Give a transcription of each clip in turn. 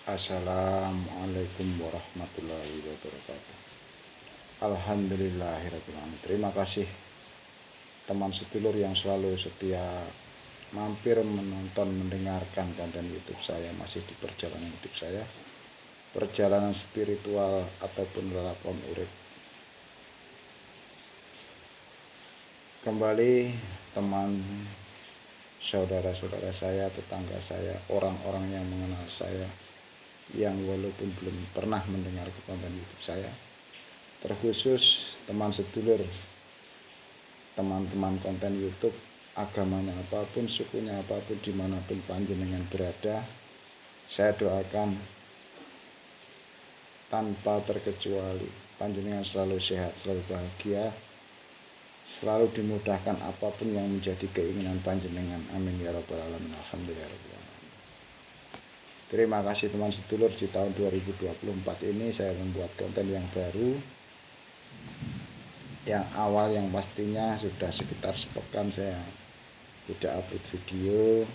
Assalamualaikum warahmatullahi wabarakatuh. Alhamdulillahirabbil alamin. Terima kasih teman sedulur yang selalu setia mampir menonton, mendengarkan konten YouTube saya. Masih di perjalanan hidup saya, perjalanan spiritual ataupun lelakon urip. Kembali teman, saudara-saudara saya, tetangga saya, orang-orang yang mengenal saya, yang walaupun belum pernah mendengar konten YouTube saya, terkhusus teman sedulur, teman-teman konten YouTube, agamanya apapun, sukunya apapun, dimanapun panjenengan berada, saya doakan tanpa terkecuali panjenengan selalu sehat, selalu bahagia, selalu dimudahkan apapun yang menjadi keinginan panjenengan. Amin ya rabbal alamin. Alhamdulillah rabbil alamin. Terima kasih teman sedulur, di tahun 2024 ini saya membuat konten yang baru. Yang awal yang pastinya sudah sekitar sepekan saya tidak upload video.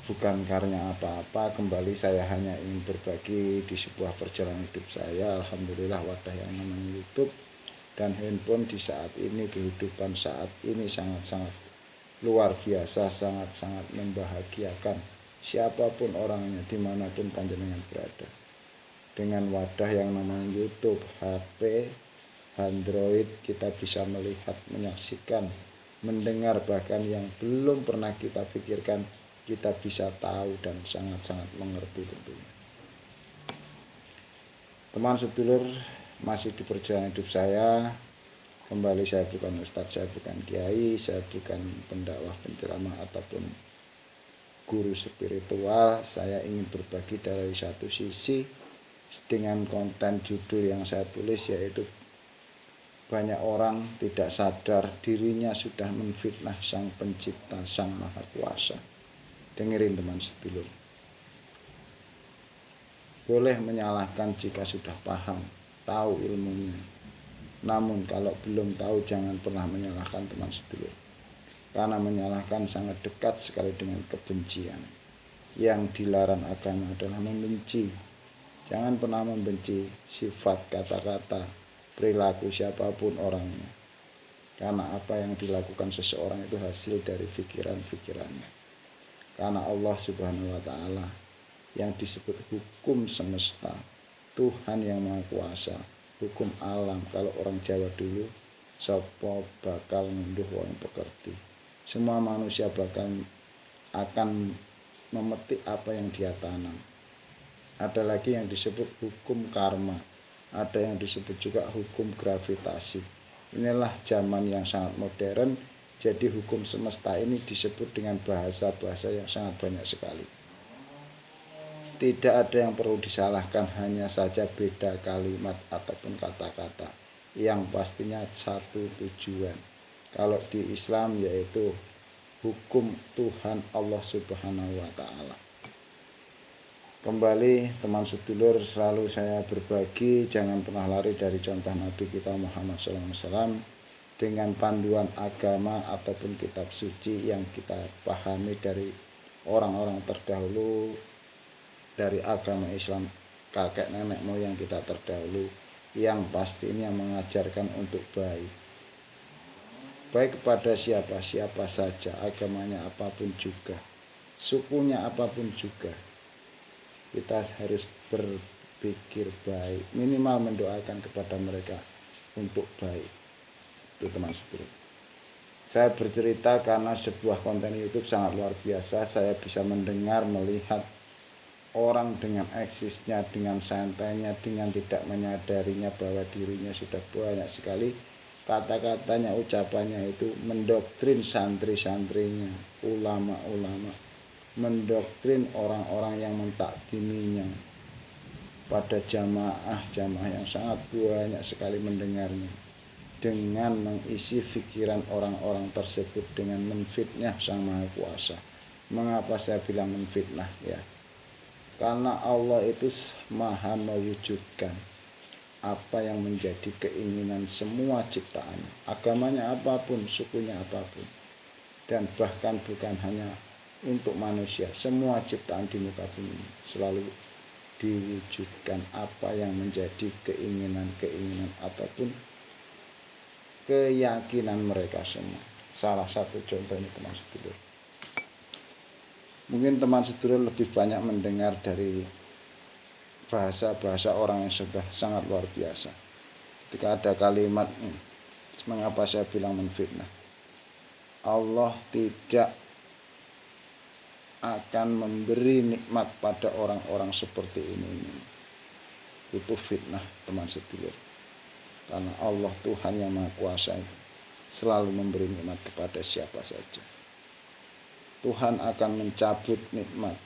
Bukan karena apa-apa, kembali saya hanya ingin berbagi di sebuah perjalanan hidup saya. Alhamdulillah wadah yang namanya YouTube dan handphone di saat ini, kehidupan saat ini sangat-sangat luar biasa, sangat-sangat membahagiakan siapapun orangnya, dimanapun panjenengan berada. Dengan wadah yang namanya YouTube, HP, Android, kita bisa melihat, menyaksikan, mendengar, bahkan yang belum pernah kita pikirkan kita bisa tahu dan sangat-sangat mengerti tentunya. Teman sedulur, masih di perjalanan hidup saya. Kembali, saya bukan ustadz, saya bukan kiai, saya bukan pendakwah, penceramah ataupun guru spiritual. Saya ingin berbagi dari satu sisi dengan konten judul yang saya tulis, yaitu banyak orang tidak sadar dirinya sudah menfitnah Sang Pencipta, Sang Maha Kuasa. Dengerin teman sedulur. Boleh menyalahkan jika sudah paham, tahu ilmunya. Namun kalau belum tahu, jangan pernah menyalahkan teman sedulur. Karena menyalahkan sangat dekat sekali dengan kebencian. Yang dilarang agama adalah membenci. Jangan pernah membenci sifat, kata-kata, perilaku siapapun orangnya. Karena apa yang dilakukan seseorang itu hasil dari pikiran-pikirannya. Karena Allah Subhanahu wa Ta'ala yang disebut hukum semesta, Tuhan yang Maha Kuasa, hukum alam. Kalau orang Jawa dulu, sopo bakal ngunduh wong pekerti. Semua manusia bakal akan memetik apa yang dia tanam. Ada lagi yang disebut hukum karma, ada yang disebut juga hukum gravitasi. Inilah zaman yang sangat modern, jadi hukum semesta ini disebut dengan bahasa-bahasa yang sangat banyak sekali. Tidak ada yang perlu disalahkan, hanya saja beda kalimat ataupun kata-kata. Yang pastinya satu tujuan. Kalau di Islam yaitu hukum Tuhan Allah Subhanahu wa Ta'ala. Kembali teman sedulur, selalu saya berbagi, jangan pernah lari dari contoh Nabi kita Muhammad SAW dengan panduan agama ataupun kitab suci yang kita pahami dari orang-orang terdahulu, dari agama Islam, kakek nenek moyang kita terdahulu, yang pasti ini yang mengajarkan untuk baik kepada siapa saja, agamanya apapun juga, sukunya apapun juga, kita harus berpikir baik, minimal mendoakan kepada mereka untuk baik. Itu teman sedulur. Saya bercerita karena sebuah konten YouTube sangat luar biasa. Saya bisa mendengar, melihat orang dengan eksisnya, dengan santainya, dengan tidak menyadarinya bahwa dirinya sudah banyak sekali kata-katanya, ucapannya itu mendoktrin santri-santrinya, ulama-ulama, mendoktrin orang-orang yang mentakdiminya. Pada jamaah yang sangat banyak sekali mendengarnya, dengan mengisi pikiran orang-orang tersebut dengan menfitnah Sang Maha Kuasa. Mengapa saya bilang menfitnah ya? Karena Allah itu maha mewujudkan apa yang menjadi keinginan semua ciptaan, agamanya apapun, sukunya apapun. Dan bahkan bukan hanya untuk manusia. Semua ciptaan di muka bumi selalu diwujudkan apa yang menjadi keinginan ataupun keyakinan mereka semua. Salah satu contohnya teman sedulur. Mungkin teman sedulur lebih banyak mendengar dari bahasa-bahasa orang yang sudah sangat luar biasa. Ketika ada kalimat, mengapa saya bilang menfitnah? Allah tidak akan memberi nikmat pada orang-orang seperti ini. Itu fitnah teman sedulur. Karena Allah Tuhan yang Maha Kuasa selalu memberi nikmat kepada siapa saja. Tuhan akan mencabut nikmat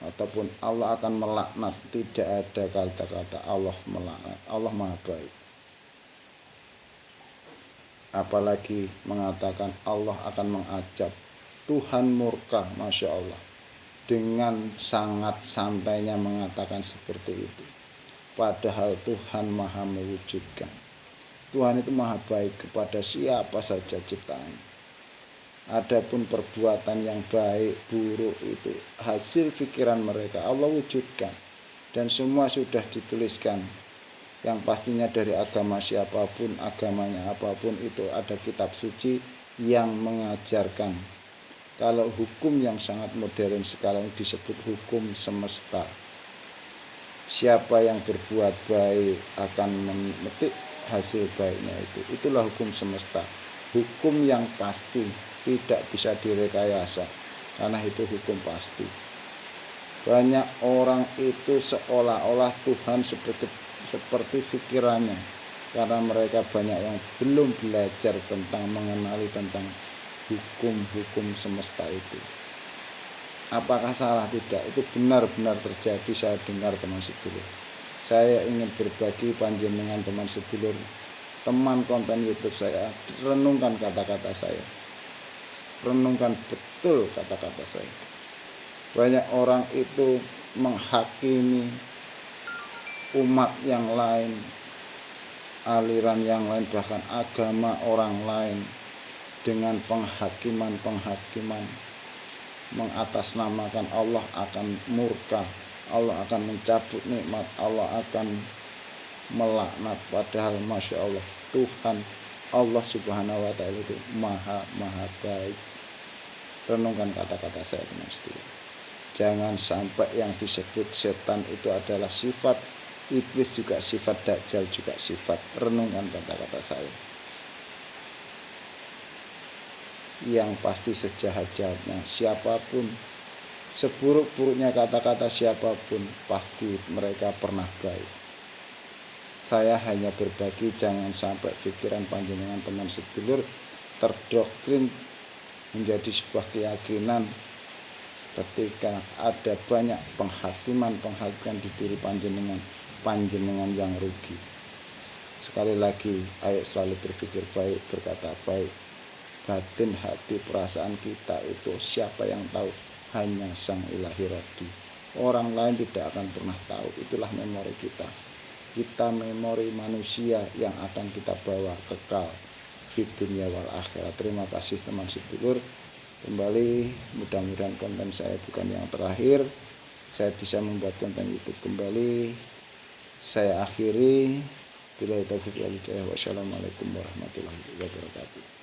ataupun Allah akan melaknat. Tidak ada kata-kata Allah melaknat. Allah Maha Baik. Apalagi mengatakan Allah akan mengajab. Tuhan murka, Masya Allah. Dengan sangat santainya mengatakan seperti itu. Padahal Tuhan maha mewujudkan. Tuhan itu maha baik kepada siapa saja ciptaan. Adapun perbuatan yang baik, buruk itu hasil pikiran mereka Allah wujudkan. Dan semua sudah dituliskan. Yang pastinya dari agama siapapun, agamanya apapun, itu ada kitab suci yang mengajarkan. Kalau hukum yang sangat modern sekarang disebut hukum semesta. Siapa yang berbuat baik akan memetik hasil baiknya itu. Itulah hukum semesta. Hukum yang pasti, tidak bisa direkayasa. Karena itu hukum pasti. Banyak orang itu seolah-olah Tuhan seperti pikirannya. Karena mereka banyak yang belum belajar tentang mengenali tentang hukum-hukum semesta itu. Apakah salah? Tidak. Itu benar-benar terjadi. Saya dengar teman sedulur. Saya ingin berbagi panjenengan teman sedulur, teman konten YouTube saya, renungkan kata-kata saya. Renungkan betul kata-kata saya. Banyak orang itu menghakimi umat yang lain, aliran yang lain, bahkan agama orang lain dengan penghakiman, mengatasnamakan Allah akan murka, Allah akan mencabut nikmat, Allah akan melaknat. Padahal Masya Allah, Tuhan Allah Subhanahu wa Ta'ala itu maha baik. Renungkan kata-kata saya teman sedulur. Jangan sampai yang disebut setan itu adalah sifat iblis, juga sifat dajjal, juga sifat. Renungkan kata-kata saya. Yang pasti sejahat-jahatnya siapapun, seburuk-buruknya kata-kata siapapun, pasti mereka pernah baik. Saya hanya berbagi, jangan sampai pikiran panjenengan teman sedulur terdoktrin menjadi sebuah keyakinan ketika ada banyak penghakiman di diri panjenengan yang rugi. Sekali lagi, ayo selalu berpikir baik, berkata baik. Batin hati perasaan kita itu siapa yang tahu? Hanya Sang Ilahi Rabbi. Orang lain tidak akan pernah tahu. Itulah memori kita. Kita memori manusia yang akan kita bawa kekal di dunia wal akhirat. Terima kasih teman sedulur. Kembali, mudah-mudahan konten saya bukan yang terakhir. Saya bisa membuat konten YouTube kembali. Saya akhiri. Wassalamualaikum warahmatullahi wabarakatuh.